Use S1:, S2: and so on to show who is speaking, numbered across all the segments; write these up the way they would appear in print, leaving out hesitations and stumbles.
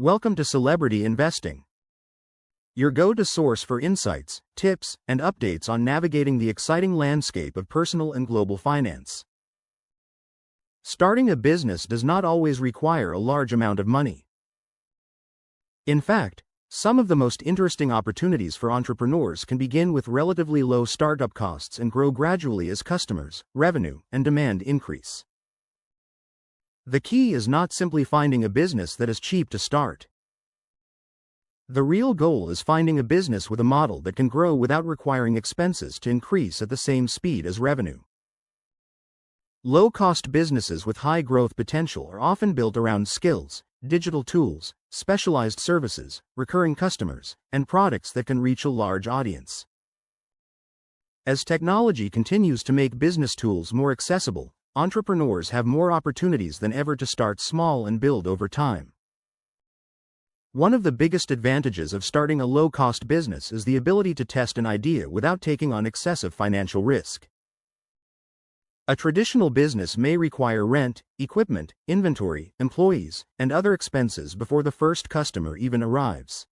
S1: Welcome to Celebrity Investing, your go-to source for insights, tips, and updates on navigating the exciting landscape of personal and global finance. Starting a business does not always require a large amount of money. In fact, some of the most interesting opportunities for entrepreneurs can begin with relatively low startup costs and grow gradually as customers, revenue, and demand increase. The key is not simply finding a business that is cheap to start. The real goal is finding a business with a model that can grow without requiring expenses to increase at the same speed as revenue. Low-cost businesses with high growth potential are often built around skills, digital tools, specialized services, recurring customers, and products that can reach a large audience. As technology continues to make business tools more accessible, entrepreneurs have more opportunities than ever to start small and build over time. One of the biggest advantages of starting a low-cost business is the ability to test an idea without taking on excessive financial risk. A traditional business may require rent, equipment, inventory, employees, and other expenses before the first customer even arrives.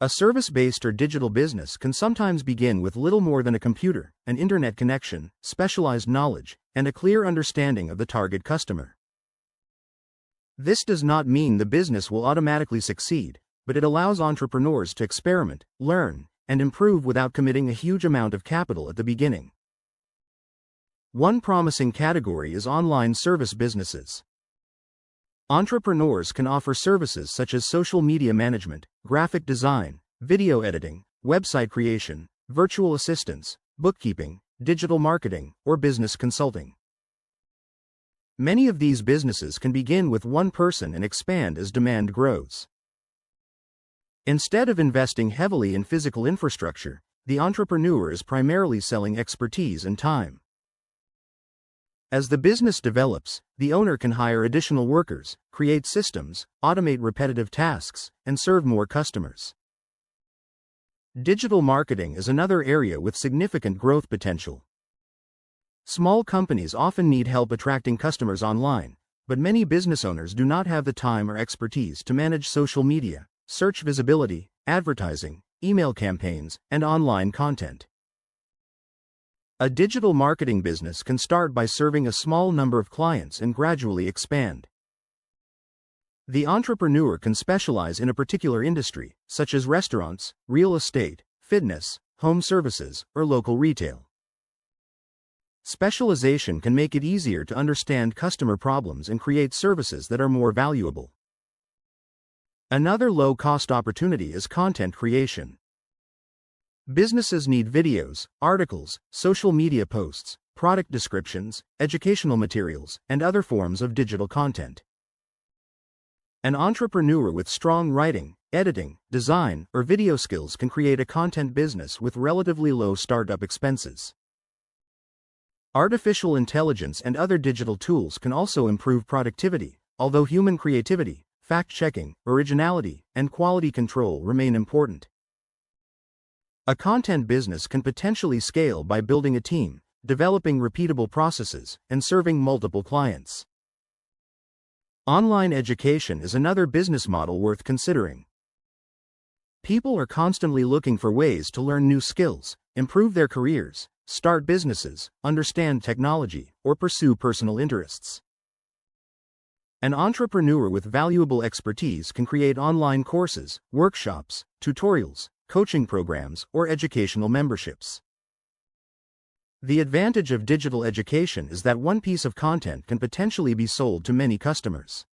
S1: A service-based or digital business can sometimes begin with little more than a computer, an internet connection, specialized knowledge, and a clear understanding of the target customer. This does not mean the business will automatically succeed, but it allows entrepreneurs to experiment, learn, and improve without committing a huge amount of capital at the beginning. One promising category is online service businesses. Entrepreneurs can offer services such as social media management, graphic design, video editing, website creation, virtual assistants, bookkeeping, digital marketing, or business consulting. Many of these businesses can begin with one person and expand as demand grows. Instead of investing heavily in physical infrastructure, the entrepreneur is primarily selling expertise and time. As the business develops, the owner can hire additional workers, create systems, automate repetitive tasks, and serve more customers. Digital marketing is another area with significant growth potential. Small companies often need help attracting customers online, but many business owners do not have the time or expertise to manage social media, search visibility, advertising, email campaigns, and online content. A digital marketing business can start by serving a small number of clients and gradually expand. The entrepreneur can specialize in a particular industry, such as restaurants, real estate, fitness, home services, or local retail. Specialization can make it easier to understand customer problems and create services that are more valuable. Another low-cost opportunity is content creation. Businesses need videos, articles, social media posts, product descriptions, educational materials, and other forms of digital content. An entrepreneur with strong writing, editing, design, or video skills can create a content business with relatively low startup expenses. Artificial intelligence and other digital tools can also improve productivity, although human creativity, fact-checking, originality, and quality control remain important. A content business can potentially scale by building a team, developing repeatable processes, and serving multiple clients. Online education is another business model worth considering. People are constantly looking for ways to learn new skills, improve their careers, start businesses, understand technology, or pursue personal interests. An entrepreneur with valuable expertise can create online courses, workshops, tutorials, coaching programs, or educational memberships. The advantage of digital education is that one piece of content can potentially be sold to many customers.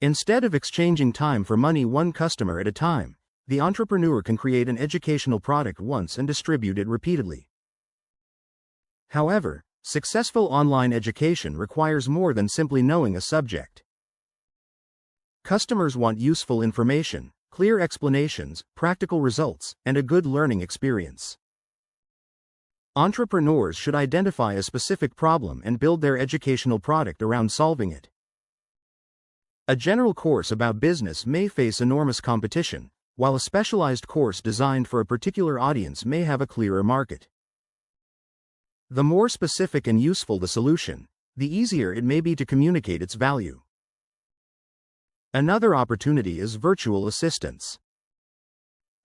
S1: Instead of exchanging time for money one customer at a time, the entrepreneur can create an educational product once and distribute it repeatedly. However, successful online education requires more than simply knowing a subject. Customers want useful information, clear explanations, practical results, and a good learning experience. Entrepreneurs should identify a specific problem and build their educational product around solving it. A general course about business may face enormous competition, while a specialized course designed for a particular audience may have a clearer market. The more specific and useful the solution, the easier it may be to communicate its value. Another opportunity is virtual assistants.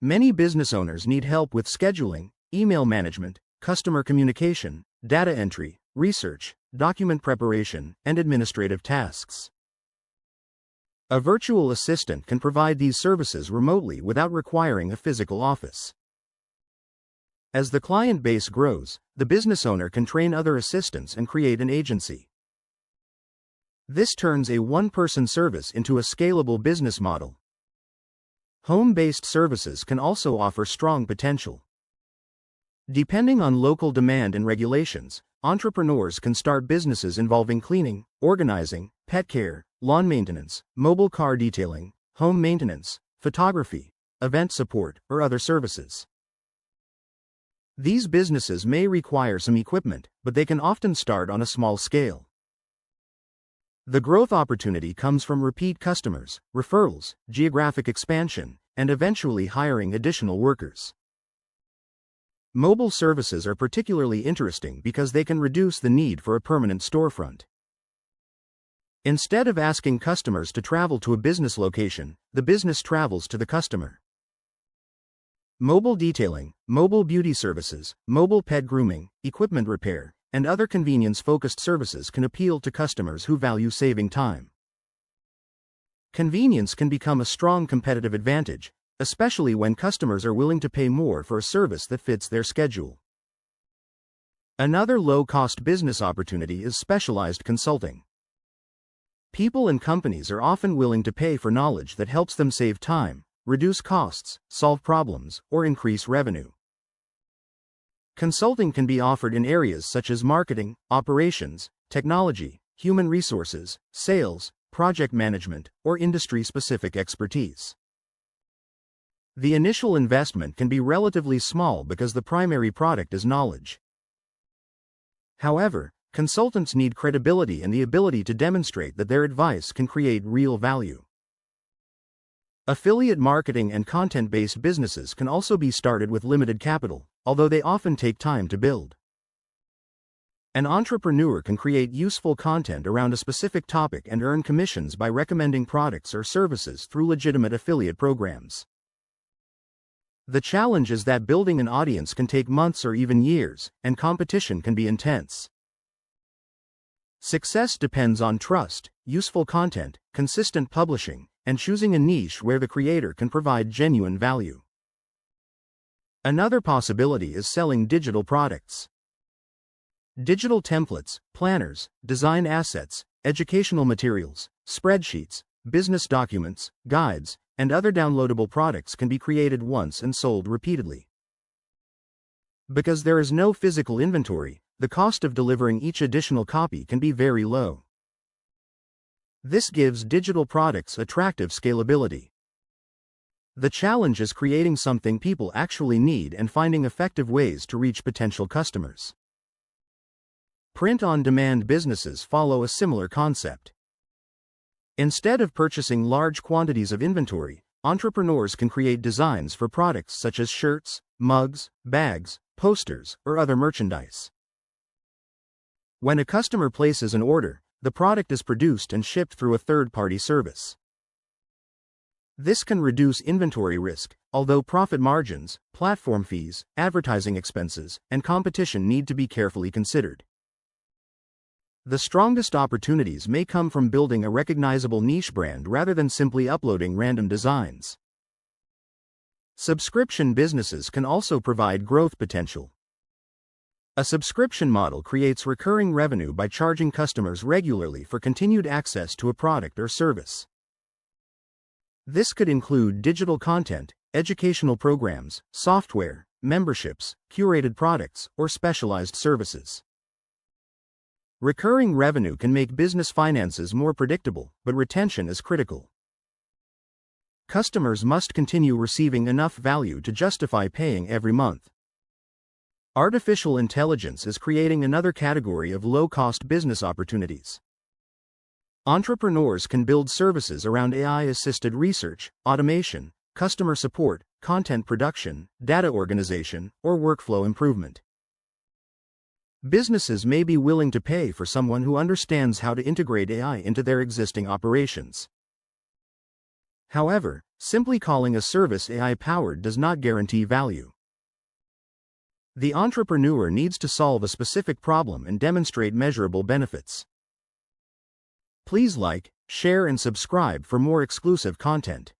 S1: Many business owners need help with scheduling, email management, customer communication, data entry, research, document preparation, and administrative tasks. A virtual assistant can provide these services remotely without requiring a physical office. As the client base grows, the business owner can train other assistants and create an agency. This turns a one-person service into a scalable business model. Home-based services can also offer strong potential. Depending on local demand and regulations, entrepreneurs can start businesses involving cleaning, organizing, pet care, lawn maintenance, mobile car detailing, home maintenance, photography, event support, or other services. These businesses may require some equipment, but they can often start on a small scale. The growth opportunity comes from repeat customers, referrals, geographic expansion, and eventually hiring additional workers. Mobile services are particularly interesting because they can reduce the need for a permanent storefront. Instead of asking customers to travel to a business location, the business travels to the customer. Mobile detailing, mobile beauty services, mobile pet grooming, equipment repair, and other convenience-focused services can appeal to customers who value saving time. Convenience can become a strong competitive advantage, especially when customers are willing to pay more for a service that fits their schedule. Another low-cost business opportunity is specialized consulting. People and companies are often willing to pay for knowledge that helps them save time, reduce costs, solve problems, or increase revenue. Consulting can be offered in areas such as marketing, operations, technology, human resources, sales, project management, or industry-specific expertise. The initial investment can be relatively small because the primary product is knowledge. However, consultants need credibility and the ability to demonstrate that their advice can create real value. Affiliate marketing and content-based businesses can also be started with limited capital, although they often take time to build. An entrepreneur can create useful content around a specific topic and earn commissions by recommending products or services through legitimate affiliate programs. The challenge is that building an audience can take months or even years, and competition can be intense. Success depends on trust, useful content, consistent publishing, and choosing a niche where the creator can provide genuine value. Another possibility is selling digital products. Digital templates, planners, design assets, educational materials, spreadsheets, business documents, guides, and other downloadable products can be created once and sold repeatedly. Because there is no physical inventory, the cost of delivering each additional copy can be very low. This gives digital products attractive scalability. The challenge is creating something people actually need and finding effective ways to reach potential customers. Print-on-demand businesses follow a similar concept. Instead of purchasing large quantities of inventory, entrepreneurs can create designs for products such as shirts, mugs, bags, posters, or other merchandise. When a customer places an order, the product is produced and shipped through a third-party service. This can reduce inventory risk, although profit margins, platform fees, advertising expenses, and competition need to be carefully considered. The strongest opportunities may come from building a recognizable niche brand rather than simply uploading random designs. Subscription businesses can also provide growth potential. A subscription model creates recurring revenue by charging customers regularly for continued access to a product or service. This could include digital content, educational programs, software, memberships, curated products, or specialized services. Recurring revenue can make business finances more predictable, but retention is critical. Customers must continue receiving enough value to justify paying every month. Artificial intelligence is creating another category of low-cost business opportunities. Entrepreneurs can build services around AI-assisted research, automation, customer support, content production, data organization, or workflow improvement. Businesses may be willing to pay for someone who understands how to integrate AI into their existing operations. However, simply calling a service AI-powered does not guarantee value. The entrepreneur needs to solve a specific problem and demonstrate measurable benefits. Please like, share and subscribe for more exclusive content.